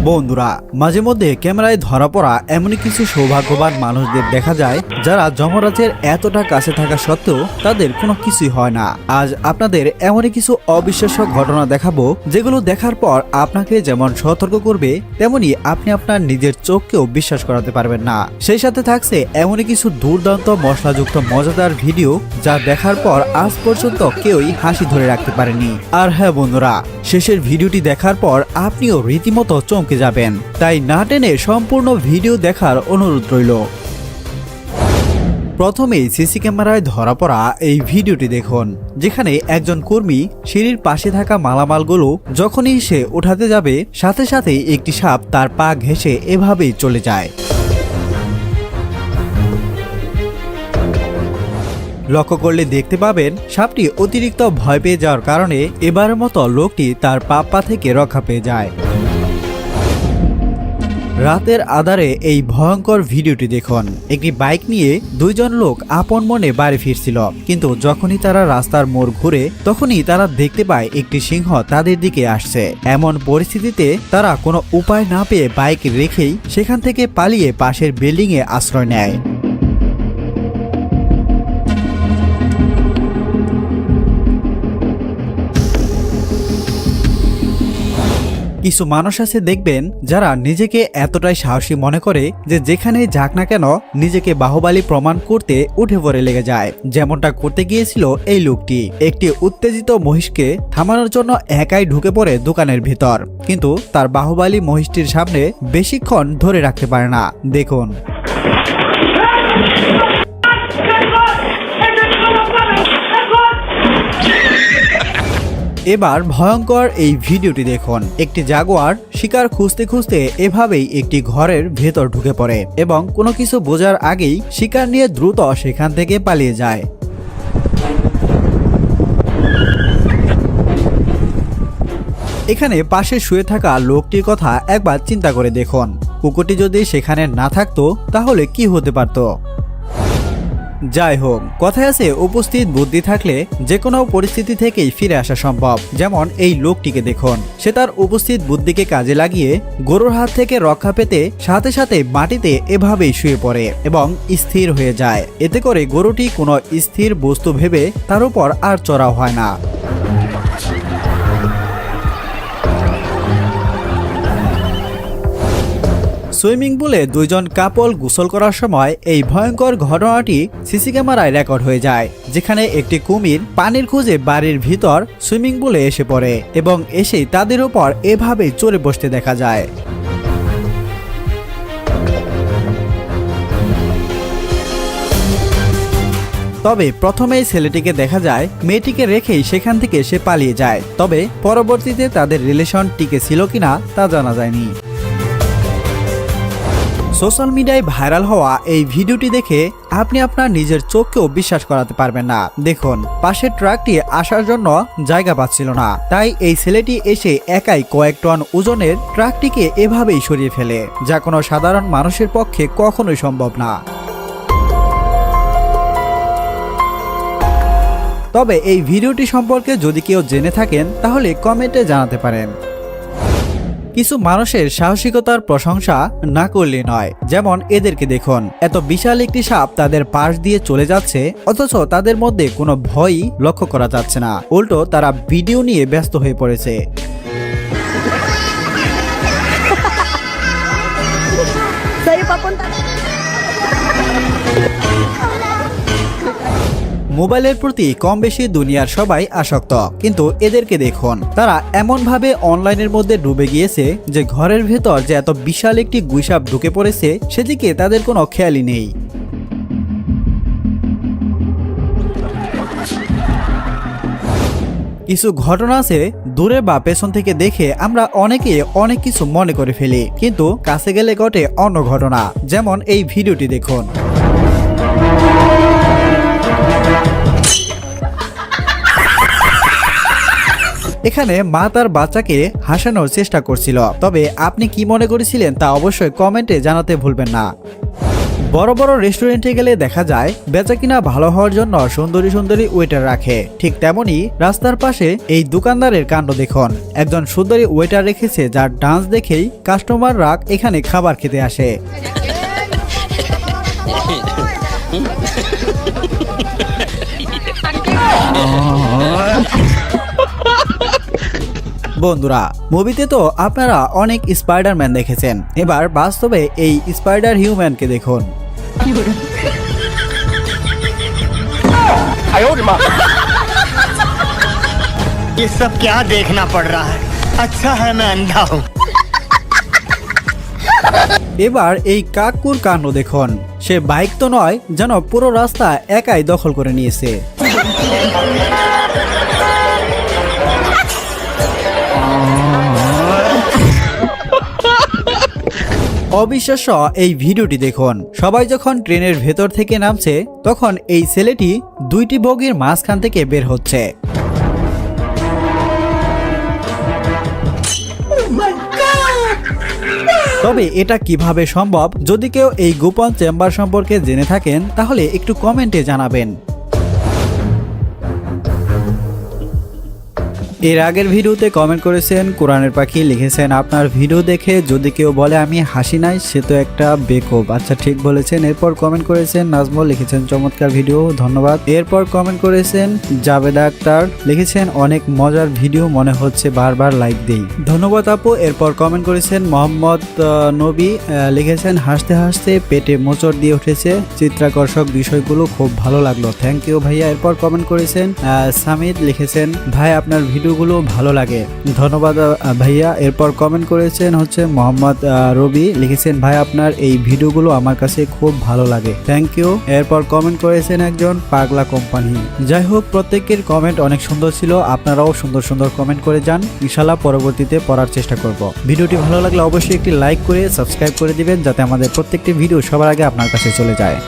বন্ধুরা, মাঝে মধ্যে ক্যামেরায় ধরা পড়া এমনই কিছু সৌভাগ্যবান মানুষদের দেখা যায় যারা যমরাজের এতটা কাছে থাকা সত্ত্বেও তাদের কোনো কিছুই হয় না। আজ আপনাদের এমনই কিছু অবিশ্বাস্য ঘটনা দেখাবো যেগুলো দেখার পর আপনাকে যেমন সতর্ক করবে তেমনি আপনি আপনার নিজের চোখকেও বিশ্বাস করাতে পারবেন না। সেই সাথে থাকছে এমনই কিছু দুর্দান্ত মশলাযুক্ত মজাদার ভিডিও যা দেখার পর আজ পর্যন্ত কেউই হাসি ধরে রাখতে পারেনি। আর হ্যাঁ বন্ধুরা, শেষের ভিডিওটি দেখার পর আপনিও রীতিমতো চমকে যাবেন, তাই না টেনে সম্পূর্ণ ভিডিও দেখার অনুরোধ রইল। প্রথমেই সিসি ক্যামেরায় ধরা পড়া এই ভিডিওটি দেখুন, যেখানে একজন কর্মী সিঁড়ির পাশে থাকা মালামালগুলো যখনই সে উঠাতে যাবে সাথে সাথে একটি সাপ তার পা ঘেঁষে এভাবেই চলে যায়। লক্ষ্য করলে দেখতে পাবেন সাপটি অতিরিক্ত ভয় পেয়ে যাওয়ার কারণে এবারের মতো লোকটি তার পা থেকে রক্ষা পেয়ে যায়। রাতের আধারে এই ভয়ঙ্কর ভিডিওটি দেখুন। একটি বাইক নিয়ে দুইজন লোক আপন মনে বাড়ি ফিরছিল, কিন্তু যখনই তারা রাস্তার মোড় ঘুরে তখনই তারা দেখতে পায় একটি সিংহ তাদের দিকে আসছে। এমন পরিস্থিতিতে তারা কোনো উপায় না পেয়ে বাইক রেখেই সেখান থেকে পালিয়ে পাশের বিল্ডিংয়ে আশ্রয় নেয়। কিছু মানুষ আছে দেখবেন যারা নিজেকে এতটাই সাহসী মনে করে যে যেখানেই যাক না কেন নিজেকে বাহুবলী প্রমাণ করতে উঠে পড়ে লেগে যায়। যেমনটা করতে গিয়েছিল এই লোকটি। একটি উত্তেজিত মহিষকে থামানোর জন্য একাই ঢুকে পড়ে দোকানের ভিতর, কিন্তু তার বাহুবলী মহিষটির সামনে বেশিক্ষণ ধরে রাখতে পারে না। দেখুন, এবার ভয়ঙ্কর এই ভিডিওটি দেখুন। একটি জাগুয়ার শিকার খুঁজতে খুঁজতে এভাবেই একটি ঘরের ভেতর ঢুকে পড়ে এবং কোনো কিছু বোঝার আগেই শিকার নিয়ে দ্রুত সেখান থেকে পালিয়ে যায়। এখানে পাশে শুয়ে থাকা লোকটির কথা একবার চিন্তা করে দেখুন, কুকুরটি যদি সেখানে না থাকতো তাহলে কি হতে পারত। যাই হোক, কথায় আছে উপস্থিত বুদ্ধি থাকলে যে কোনো পরিস্থিতি থেকেই ফিরে আসা সম্ভব। যেমন এই লোকটিকে দেখুন, সে তার উপস্থিত বুদ্ধিকে কাজে লাগিয়ে গরুর হাত থেকে রক্ষা পেতে সাথে সাথে মাটিতে এভাবেই শুয়ে পড়ে এবং স্থির হয়ে যায়। এতে করে গরুটি কোনো স্থির বস্তু ভেবে তার উপর আর চড়াও হয় না। সুইমিং পুলে দুইজন কাপল গোসল করার সময় এই ভয়ঙ্কর ঘটনাটি সিসি ক্যামেরায় রেকর্ড হয়ে যায়, যেখানে একটি কুমির পানির খুঁজে বাড়ির ভিতর সুইমিং পুলে এসে পড়ে এবং এসেই তাদের উপর এভাবে চড়ে বসতে দেখা যায়। তবে প্রথমেই ছেলেটিকে দেখা যায় মেয়েটিকে রেখেই সেখান থেকে সে পালিয়ে যায়, তবে পরবর্তীতে তাদের রিলেশন টিকে ছিল কিনা তা জানা যায়নি। সোশ্যাল মিডিয়ায় ভাইরাল হওয়া এই ভিডিওটি দেখে আপনি আপনার নিজের চোখকেও বিশ্বাস করাতে পারবেন না। দেখুন, পাশের ট্রাকটি আসার জন্য জায়গা পাচ্ছিল না, তাই এই ছেলেটি এসে একাই কয়েক টন ওজনের ট্রাকটিকে এভাবেই সরিয়ে ফেলে, যা কোনো সাধারণ মানুষের পক্ষে কখনোই সম্ভব না। তবে এই ভিডিওটি সম্পর্কে যদি কেউ জেনে থাকেন তাহলে কমেন্টে জানাতে পারেন। কিছু মানুষের সাহসিকতার প্রশংসা না করলে নয়, যেমন এদেরকে দেখুন। এত বিশাল একটি সাপ তাদের পাশ দিয়ে চলে যাচ্ছে, অথচ তাদের মধ্যে কোনো ভয়ই লক্ষ্য করা যাচ্ছে না। উল্টো তারা ভিডিও নিয়ে ব্যস্ত হয়ে পড়েছে। মোবাইলের প্রতি কম বেশি দুনিয়ার সবাই আসক্ত, কিন্তু এদেরকে দেখুন, তারা এমনভাবে অনলাইনের মধ্যে ডুবে গিয়েছে যে ঘরের ভেতর যে এত বিশাল একটি গুইসাপ ঢুকে পড়েছে সেদিকে তাদের কোনো খেয়ালই নেই। কিছু ঘটনা আছে দূরে বা পেছন থেকে দেখে আমরা অনেকে অনেক কিছু মনে করে ফেলি, কিন্তু কাছে গেলে ঘটে অন্য ঘটনা। যেমন এই ভিডিওটি দেখুন। এখানে মা তার বাচ্চাকে হাসানোর চেষ্টা করছিল, তবে আপনি কি মনে করেছিলেন তা অবশ্যই কমেন্টে জানাতে ভুলবেন না। বড় বড় রেস্টুরেন্টে গেলে দেখা যায় বেচাকিনা ভালো হওয়ার জন্য সুন্দরী সুন্দরী ওয়েটার রাখে, ঠিক তেমনি রাস্তার পাশে এই দোকানদারের কাণ্ড দেখুন। একজন সুন্দরী ওয়েটার রেখেছে যার ডান্স দেখেই কাস্টমাররা এখানে খাবার খেতে আসে। বন্ধুরা, মুভিতে তো আপনারা অনেক স্পাইডারম্যান দেখেছেন, এবার বাস্তবে এই স্পাইডার হিউম্যানকে দেখুন। ये सब क्या देखना पड़ रहा है? अच्छा है मैं अंधा हूँ। এবার এই কাকুর কাণ্ড দেখুন। সে বাইক তো নয়, যেন পুরো রাস্তা একাই দখল করে নিয়েছে। অবিশ্বাস্য এই ভিডিওটি দেখুন। সবাই যখন ট্রেনের ভেতর থেকে নামছে তখন এই ছেলেটি দুইটি বগির মাঝখান থেকে বের হচ্ছে। তবে এটা কিভাবে সম্ভব? যদি কেউ এই গোপন চেম্বার সম্পর্কে জেনে থাকেন তাহলে একটু কমেন্টে জানাবেন। এর আগের ভিডিওতে কমেন্ট করেছেন কোরআনের পাখি, লিখেছেন আপনার ভিডিও দেখে যদি কেউ বলে আমি হাসি নাই সে তো একটা বেকুব। আচ্ছা, ঠিক বলেছেন। এরপর কমেন্ট করেছেন নাজমুল, লিখেছেন চমৎকার ভিডিও, ধন্যবাদ। এরপর কমেন্ট করেছেন জাবেদা আক্তার, লিখেছেন অনেক মজার ভিডিও, মনে হচ্ছে বারবার লাইক দেই, ধন্যবাদ আপু। এরপর কমেন্ট করেছেন মোহাম্মদ নবী, লিখেছেন হাসতে হাসতে পেটে মোচড় দিয়ে উঠেছে, চিত্রাকর্ষক বিষয়গুলো খুব ভালো লাগলো, থ্যাংক ইউ ভাইয়া। এরপর কমেন্ট করেছেন সামিদ, লিখেছেন ভাই আপনার ভিডিওগুলো ভালো লাগে, ধন্যবাদ ভাইয়া। এরপর কমেন্ট করেছেন হচ্ছে মোহাম্মদ রবি, লিখেছেন ভাই আপনার এই ভিডিওগুলো আমার কাছে খুব ভালো লাগে, থ্যাংক ইউ। এরপর কমেন্ট করেছেন একজন পাগলা কোম্পানি। যাই হোক, প্রত্যেকের কমেন্ট অনেক সুন্দর ছিল, আপনারাও সুন্দর সুন্দর কমেন্ট করে যান, ইনশাআল্লাহ পরবর্তীতে পড়ার চেষ্টা করব। ভিডিওটি ভালো লাগলে অবশ্যই একটি লাইক করে সাবস্ক্রাইব করে দিবেন যাতে আমাদের প্রত্যেকটি ভিডিও সবার আগে আপনার কাছে চলে যায়।